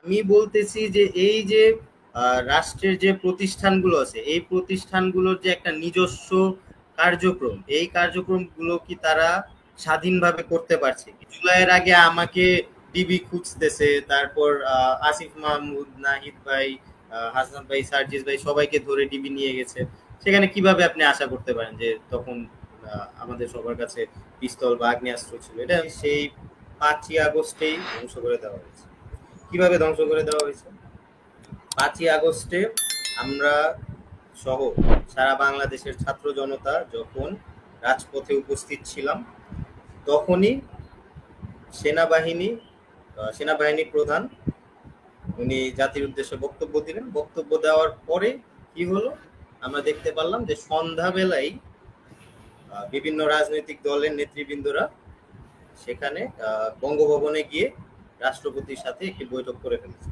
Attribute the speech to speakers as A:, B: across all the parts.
A: আমি বলতেছি যে এই যে রাষ্ট্রের যে প্রতিষ্ঠানগুলো আছে এই প্রতিষ্ঠানগুলোর যে একটা নিজস্ব কার্যক্রম, এই কার্যক্রমগুলো কি তারা স্বাধীনভাবে করতে পারছে? জুলাইয়ের আগে আমাকে ডিবি খুঁজতেছে, তারপর আসিফ মাহমুদ, নাহিদ ভাই, হাসান ভাই, সার্জিস ভাই সবাইকে ধরে ডিবি নিয়ে গেছে। সেখানে কিভাবে আপনি আশা করতে পারেন যে তখন আমাদের সবার কাছে পিস্তল বা আগ্নেয়াস্ত্র ছিল? এটা সেই 5ই আগস্টেই ধ্বংস করে দেওয়া হয়েছে। কিভাবে ধ্বংস করে দেওয়া হয়েছে? 5ই আগস্টে আমরা সহ সারা বাংলাদেশের ছাত্র জনতা যখন রাজপথে উপস্থিত ছিলাম, তখনই সেনাবাহিনী সেনাবাহিনী প্রধান উনি জাতির উদ্দেশ্যে বক্তব্য দিলেন। বক্তব্য দেওয়ার পরে কি হলো, আমরা দেখতে পারলাম যে সন্ধ্যাবেলায় বিভিন্ন রাজনৈতিক দলের নেতৃবৃন্দরা সেখানে বঙ্গভবনে গিয়ে রাষ্ট্রপতির সাথে একটি বৈঠক করে ফেলেছে।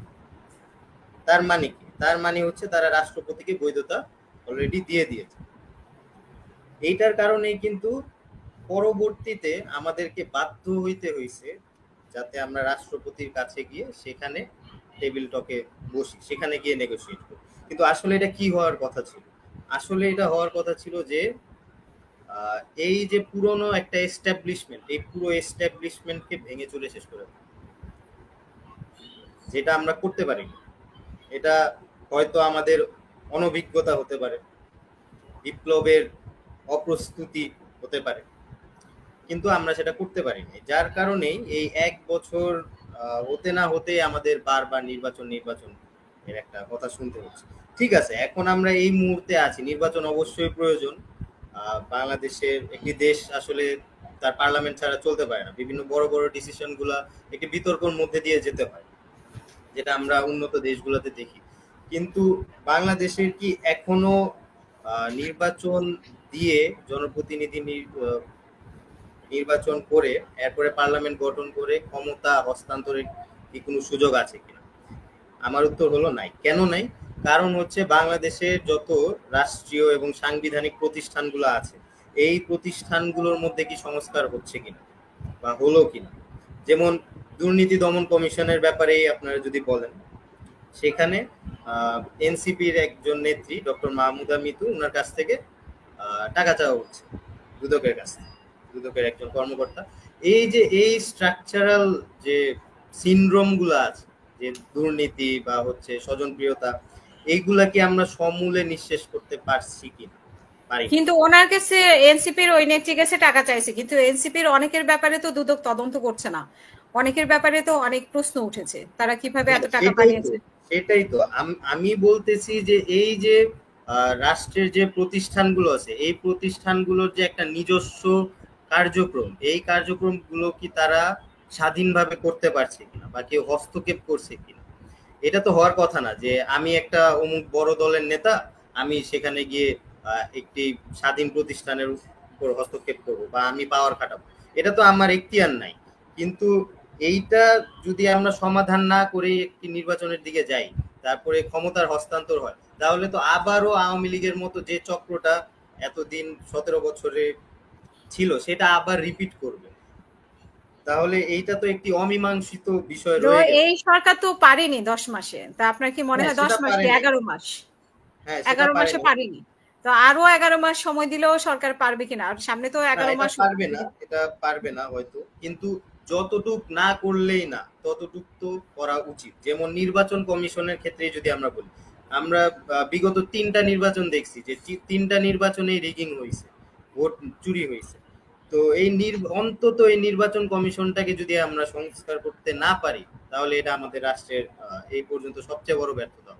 A: তার মানে কি? তার মানে হচ্ছে তারা রাষ্ট্রপতিকে বৈধতা অলরেডি দিয়ে দিয়েছে। এইটার কারণেই কিন্তু পরবর্তীতে আমাদেরকে বাধ্য হইতে হয়েছে যাতে আমরা রাষ্ট্রপতির কাছে গিয়ে সেখানে টেবিল টকে বসি, সেখানে গিয়ে নেগোসিয়েট করি। কিন্তু আসলে এটা কি হওয়ার কথা ছিল? আসলে এটা হওয়ার কথা ছিল যে এই যে পুরনো একটা এস্টাবলিশমেন্ট, এই পুরো এস্টাবলিশমেন্টকে ভেঙে চুরে শেষ করে, যেটা আমরা করতে পারি। এটা হয়তো আমাদের অনভিজ্ঞতা হতে পারে, বিপ্লবের অপ্রস্তুতি হতে পারে, কিন্তু আমরা সেটা করতে পারিনি। যার কারণেই এই 1 বছর হতে না হতে আমাদের বারবার নির্বাচন নির্বাচন এর একটা কথা শুনতে হচ্ছে। ঠিক আছে, এখন আমরা এই মুহূর্তে আছি, নির্বাচন অবশ্যই প্রয়োজন। বাংলাদেশের একটি দেশ আসলে তার পার্লামেন্ট ছাড়া চলতে পারে না। বিভিন্ন বড় বড় ডিসিশন গুলা একটি বিতর্কের মধ্যে দিয়ে যেতে হয়, যেটা আমরা উন্নত দেশগুলোতে দেখি। কিন্তু বাংলাদেশের কি এখনো নির্বাচন দিয়ে জনপ্রতিনিধি নির্বাচন করে এরপরে পার্লামেন্ট গঠন করে ক্ষমতা হস্তান্তরের কি কোনো সুযোগ আছে কিনা? আমার উত্তর হলো নাই। কেন নাই? কারণ হচ্ছে বাংলাদেশের যত রাষ্ট্রীয় এবং সাংবিধানিক প্রতিষ্ঠানগুলো আছে, এই প্রতিষ্ঠানগুলোর মধ্যে কি সংস্কার হচ্ছে কিনা বা হলো কিনা। যেমন দুর্নীতি দমন কমিশনের ব্যাপারেই আপনারা যদি বলেন, সেখানে এনসিপির একজন নেত্রী ডক্টর মাহমুদা মিতু, ওনার কাছ থেকে টাকা চাওয়া হচ্ছে, দুদকের কাছ থেকে, দুদকের একজন কর্মকর্তা। এই যে এই স্ট্রাকচারাল যে সিনড্রোম গুলো আছে, যে দুর্নীতি বা হচ্ছে স্বজনপ্রিয়তা, এইগুলা কি আমরা সমূলে নিঃশেষ করতে পারছি কিনা?
B: কিন্তু ওনার কাছে এনসিপির ওই নেত্রীর কাছে টাকা চাইছে, কিন্তু এনসিপির অনেকের ব্যাপারে তো দুদক তদন্ত করছে না। অনেকের ব্যাপারে তো অনেক প্রশ্ন উঠেছে, তারা কিভাবে এত টাকা পাঠিয়েছে।
A: সেটাই তো আমি বলতেছি যে এই যে রাষ্ট্রের যে প্রতিষ্ঠানগুলো আছে, এই প্রতিষ্ঠানগুলোর যে একটা নিজস্ব কার্যক্রম, এই কার্যক্রমগুলো কি তারা স্বাধীনভাবে করতে পারছে কিনা বা কেউ হস্তক্ষেপ করছে কিনা? এটা তো হওয়ার কথা না যে আমি একটা অমুক বড় দলের নেতা, আমি সেখানে গিয়ে একটি স্বাধীন প্রতিষ্ঠানের উপর হস্তক্ষেপ করব বা আমি পাওয়ার খাটাবো। এটা তো আমার এখতিয়ার নাই। কিন্তু এইটা যদি আমরা সমাধান না করে একটি নির্বাচনের দিকে যাই, তারপরে ক্ষমতার হস্তান্তর হয়, তাহলে তো আবারও আওয়ামী লীগের মতো যে চক্রটা এতদিন 17 বছরে ছিল সেটা আবার রিপিট করবে। তাহলে এইটা তো একটি অমীমাংসিত বিষয় রয়ে গেল।
B: এই সরকার তো পারেনি 10 মাসে। তা আপনার কি মনে হয় 10 মাস কি 11 মাস? 11 মাসে পারেনি। তো আরো 11 মাস সময় দিলেও সরকার পারবে কিনা? আর সামনে তো 11 মাস
A: পারবে না, এটা পারবে না হয়তো, কিন্তু যতটুক না করলেই না ততটুক তো করা উচিত। যেমন নির্বাচন কমিশনের ক্ষেত্রে যদি আমরা বলি, আমরা বিগত 3টা নির্বাচন দেখছি যে 3টা নির্বাচনে রিগিং হয়েছে, ভোট চুরি হয়েছে। তো এই অন্তত এই নির্বাচন কমিশনটাকে যদি আমরা সংস্কার করতে না পারি, তাহলে এটা আমাদের রাষ্ট্রের এই পর্যন্ত সবচেয়ে বড় ব্যর্থতা।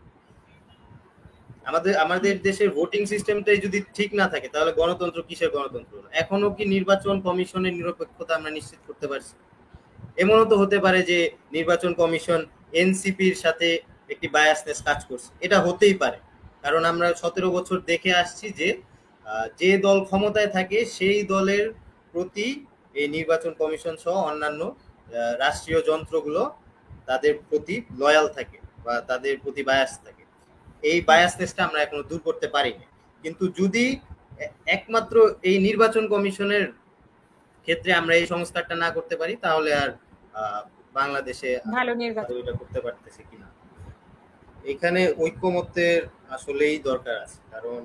A: আমাদের দেশের ভোটিং সিস্টেমটাই যদি ঠিক না থাকে, তাহলে গণতন্ত্র কিসের গণতন্ত্র? এখনো কি নির্বাচন কমিশনের নিরপেক্ষতা আমরা নিশ্চিত করতে পারছি? এমনও তো হতে পারে যে নির্বাচন কমিশন এনসিপির সাথে একটি বায়াসনেস কাজ করছে। এটা হতেই পারে, কারণ আমরা 17 বছর দেখে আসছি যে যে দল ক্ষমতায় থাকে সেই দলের প্রতি এই নির্বাচন কমিশন সহ অন্যান্য রাষ্ট্রীয় যন্ত্রগুলো তাদের প্রতি লয়াল থাকে বা তাদের প্রতি বায়াস থাকে। এই বায়াসনেসটা আমরা এখনো দূর করতে পারিনি। কিন্তু যদি একমাত্র এই নির্বাচন কমিশনের ক্ষেত্রে আমরা এই সংস্কারটা না করতে পারি, তাহলে আর বাংলাদেশে
B: ভালো নির্বাচন
A: এটা করতে পারতেছে কিনা। এখানে ঐক্যমত্যের আসলেই দরকার আছে, কারণ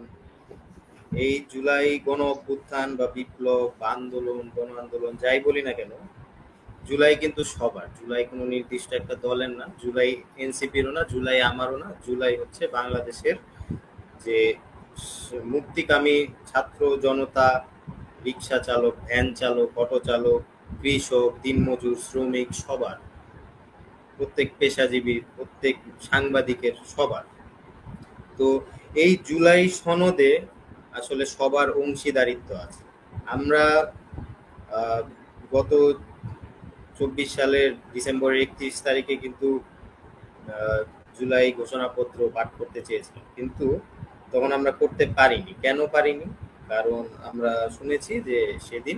A: এই জুলাই গণ অভ্যুত্থান বা বিপ্লব বা আন্দোলন, গণ আন্দোলন যাই বলি না কেন, জুলাই কিন্তু সবার। জুলাই কোনো নির্দিষ্ট একটা দলের না, জুলাই এনসিপিরও না, জুলাই আমারও না, জুলাই হচ্ছে বাংলাদেশের যে মুক্তিকামী ছাত্র জনতা, রিক্সা চালক, ভ্যান চালক, অটো চালক, কৃষক, দিনমজুর, শ্রমিক, সবার, প্রত্যেক পেশাজীবী, প্রত্যেক সাংবাদিকের, সবার। তো এই জুলাই সনদে আসলে সবার অংশীদারিত্ব আছে। আমরা গত 24 সালের ডিসেম্বরের 31 তারিখে কিন্তু জুলাই ঘোষণাপত্র পাঠ করতে চেয়েছিলাম, কিন্তু তখন আমরা করতে পারিনি। কেন পারিনি? কারণ আমরা শুনেছি যে সেদিন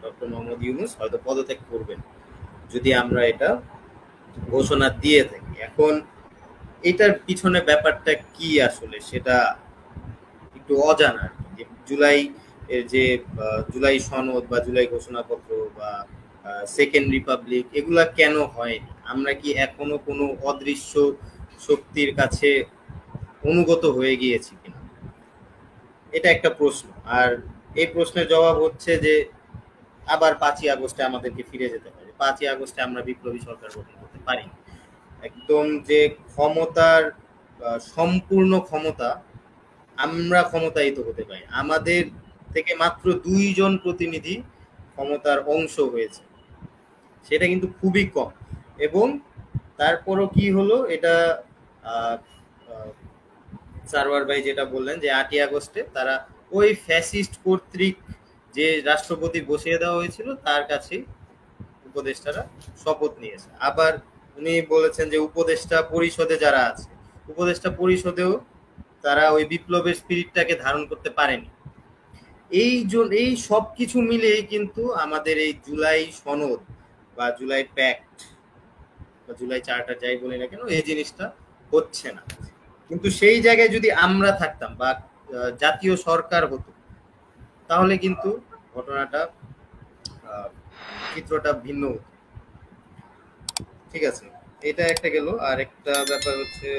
A: ডক্টর মোহাম্মদ ইউনূস হয়তো পদত্যাগ করবেন যদি আমরা এটা ঘোষণা দিয়ে থাকি। এখন এটার পিছনে ব্যাপারটা কি আসলে সেটা একটু অজানা। জুলাই এর যে জুলাই সনদ বা জুলাই ঘোষণাপত্র বা সেকেন্ড রিপাবলিক, এগুলা কেন হয়নি? আমরা কি এখনো কোনো অদৃশ্য শক্তির কাছে অনুগত হয়ে গিয়েছি কিনা, এটা একটা প্রশ্ন। আর এই প্রশ্নের জবাব হচ্ছে যে আবার 5ই আগস্টে আমাদেরকে ফিরে যেতে হবে। 5ই আগস্টে আমরা বিপ্লবী সরকার গঠন করতে পারি, একদম যে ক্ষমতার সম্পূর্ণ ক্ষমতা আমরা ক্ষমতায়িত হতে পারি। আমাদের থেকে মাত্র 2 জন প্রতিনিধি ক্ষমতার অংশ হয়েছে, সেটা কিন্তু খুবই কম। এবং তারপরও কি হলো, এটা সারওয়ার ভাই যেটা বললেন যে 8ই আগস্টে তারা ওই ফ্যাসিস্ট কর্তৃক যে রাষ্ট্রপতি বসিয়ে দেওয়া হয়েছিল তার কাছে উপদেষ্টারা শপথ নিয়েছে। আবার উনি বলেছেন যে উপদেষ্টা পরিষদে যারা আছে, উপদেষ্টা পরিষদেও তারা ওই বিপ্লবের স্পিরিটটাকে ধারণ করতে পারেনি। এই সব কিছু মিলিয়ে কিন্তু আমাদের এই জুলাই সনদ বা জুলাই প্যাক্ট বা জুলাই চার্টার যাই বলি না কেন, এই জিনিসটা হচ্ছে না। কিন্তু সেই জায়গায় যদি আমরা থাকতাম বা জাতীয় সরকার হতো, তাহলে কিন্তু ঘটনাটা চিত্রটা ভিন্ন হতো। ঠিক আছে, এটা একটা গেল। আর একটা ব্যাপার হচ্ছে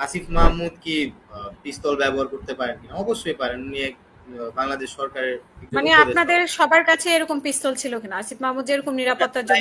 A: আসিফ মাহমুদ কি পিস্তল ব্যবহার করতে পারেন কিনা? অবশ্যই পারেন। উনি বাংলাদেশ সরকারের
B: মানে আপনাদের সবার কাছে এরকম পিস্তল ছিল কিনা? আসিফ মাহমুদ যেরকম নিরাপত্তার জন্য